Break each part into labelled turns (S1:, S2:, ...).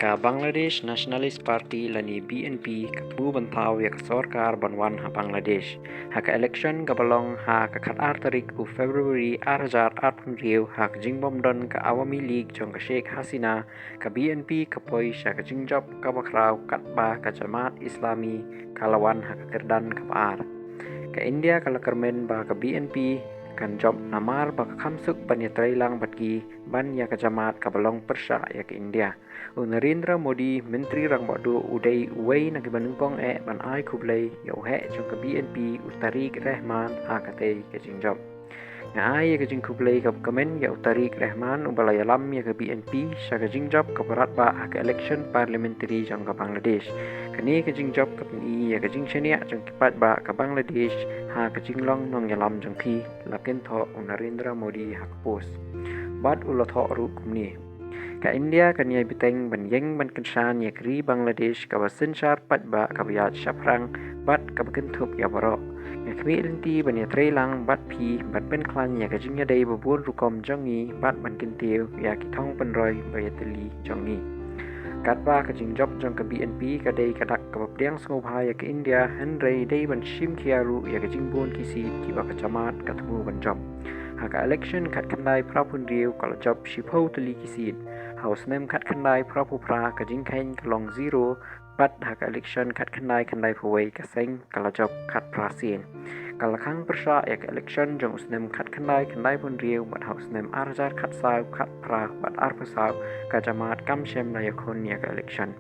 S1: Ka Bangladesh Nationalist Party lani BNP katbu bantau ya ka sorkar banwan ha Bangladesh. Ha ka election ka balong ha ka khatar tarik u February 2008 ha ka jingbom don ka Awami League jong ka Sheikh Hasina ka BNP ka poi sya ka jingjop ka bakraw katba ka Jamaat Islami kalawan ha ka kerdan ka paar. Ka India ka lakarmen ba ka BNP kan job namar ba ka khamsuk ban ya trailang batki ban ya ka Jamaat ka balong persya ya ka India. Narendra Modi Menteri Rang Badu Uday Uway Nagibanungpong ban ay kublay yau he jong ka BNP Tariq Rahman ha katay ka jingjop. Nga ay ka jing kublay ka kamen yau Tariq Rahman ubalay alam ya ka BNP siya ka jingjop ka barat ba ha ka election parliamentary jong ka Bangladesh. Kani ka jingjop ka pini ya ka jing shania jong kipat ba ka Bangladesh ha ka jinglong nong yalam jong pi lakin tho Narendra Modi ha ka post. Bad ulatho ru kumni. Ka India kan yai biteng ban yeng ban kensan ya kri Bangladesh ka basin syar pat ba ka biat syaprang bat ka bekentup ya baro. Ya kmi linti ban ya trailang bat pi bat ben klan ya ka jingya day babun rukom jongi bat ban kentiu ya ki thong penroy ba ya teli jongi. Kat ba ka jingjop jong ka BNP ka day ka dak ka bapdiang sngobha ya ka India henry day ban shim kiaru ya ka jingbun kisi ki ba ka Jamaat ka tumu ban job. Haka election kat kandai prapun riu kalau job shipau teli kisit. House name kat kandai prapu pra ka jingkain ka long zero bat haka election kat kandai pawai ka seng kalau job kat prasin. Kalau kang persya ya ka election jong usnem kat kandai pun riu bat house name arjar kat saw kat pra bat arpasaw ka Jamaat kam shem na yakon ya ka election.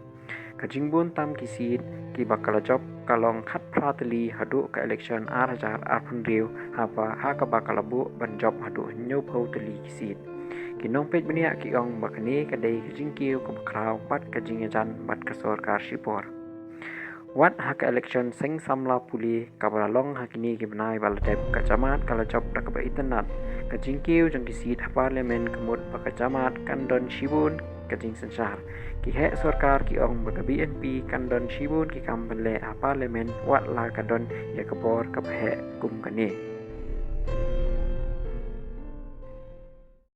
S1: Ka jingbun tam kisit ki bakal job kalong khat prateli hadu ka election arjar arpun riu hapa haka bakal bu ban job hadu nyau pau teli kisit. Kinong pet benia ki ong bakani ka dei ka jingkiu ka bakraw bat ka jingajan bat ka sorkar shipor. Wat haka election seng samla puli ka balalong hakini ki benai baladep ka Jamaat kala job da ka ba internet ka jingkiu jang kisit ha parliament kemut ba ka Jamaat kandon shibun ka jing sensar. Ki he sorkar ki ong ba ka BNP kandon shibun ki kam benle ha parliament wat la ka don ya ka bor ka he kum kani.